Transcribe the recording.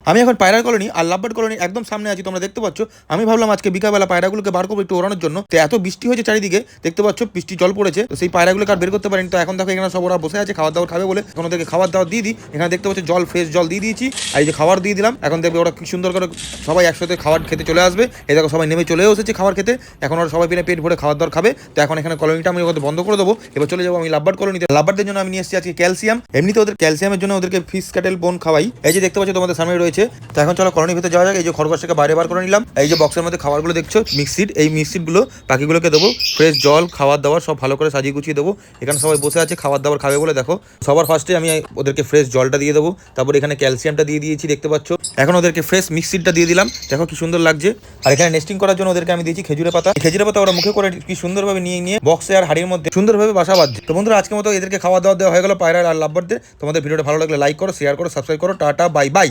আমি এখন পায়রা কলোনি আর লাভবার্ড কলোনি একদম সামনে আছি, তোমরা দেখতে পাচ্ছ। আমি ভাবলাম আজকে বিকালবেলা পায়রাগুলোকে বার করবো একটু ওড়ানোর জন্য। তো এত বৃষ্টি হয়েছে চারিদিকে, দেখতে পাচ্ছ বৃষ্টি জল পড়েছে, তো সেই পায়রাগুলোকে আর বের করতে পারিনি। তো এখন দেখো এখানে সব ওরা বসে আছে খাবার দাবার খাবে বলে, ওনাদেরকে খাবার দাবার দিয়ে দিই। এখানে দেখতে পাচ্ছ জল, ফ্রেশ জল দিয়ে দিয়েছি, আর এই যে খাবার দিয়ে দিলাম। এখন দেখবে ওরা কি সুন্দর করে সবাই একসাথে খাবার খেতে চলে আসবে। এই দেখো সবাই নেমে চলে এসেছে খাবার খেতে। এখন ওরা সবাই পেট ভরে খাবার দাবার খাবে। তো এখন এখানে কলোনিটা আমি ওদের বন্ধ করে দেবো। এবার চলে যাবো আমি লাভবার্ড কলোনিতে। লাভবার্ডদের জন্য আমি নিয়ে এসেছি আজকে ক্যালসিয়াম। এমনিতে ওদের ক্যালসিয়ামের জন্য ওদেরকে ফিশ ক্যাটেল বোন খাওয়াই। এই যে দেখতে পাচ্ছ তোমাদের সামনে রয়েছে। তো এখন চলো কলোনির ভিতরে যাওয়া যাক। এই যে খরগোশটাকে বাইরে বার করে নিলাম। এই যে বক্সের মধ্যে খাবারগুলো দেখছো মিক্সিড, এই মিক্সিডগুলো পাখিগুলোকে দেবো। ফ্রেশ জল, খাবার দাবার সব ভালো করে সাজিয়ে গুছিয়ে দেবো। এখানে সবাই বসে আছে খাবার দাবার খাবে বলে। দেখো সবার ফার্স্টে আমি ওদেরকে ফ্রেশ জলটা দিয়ে দেবো, তারপর এখানে ক্যালসিয়ামটা দিয়ে দিয়েছি দেখতে পাচ্ছ। এখন ওদেরকে ফ্রেশ মিক্সিডটা দিয়ে দিলাম, দেখো কি সুন্দর লাগছে। আর এখানে নেস্টিং করার জন্য ওদেরকে আমি দিয়েছি খেজুরের পাতা। খেজুরের পাতা ওরা মুখে করে কি সুন্দরভাবে নিয়ে নিয়ে বক্সে আর হাড়ির মধ্যে সুন্দরভাবে বাসা বাঁধছে। তো বন্ধুরা আজকের মতো এদেরকে খাওয়া দাওয়া দেওয়া হয়ে গেল পায়রা আর লাভবার্ডদের। তোমাদের ভিডিওটা ভালো লাগলে লাইক করো, শেয়ার করো, সাবস্ক্রাইব করো। Tata, bye bye.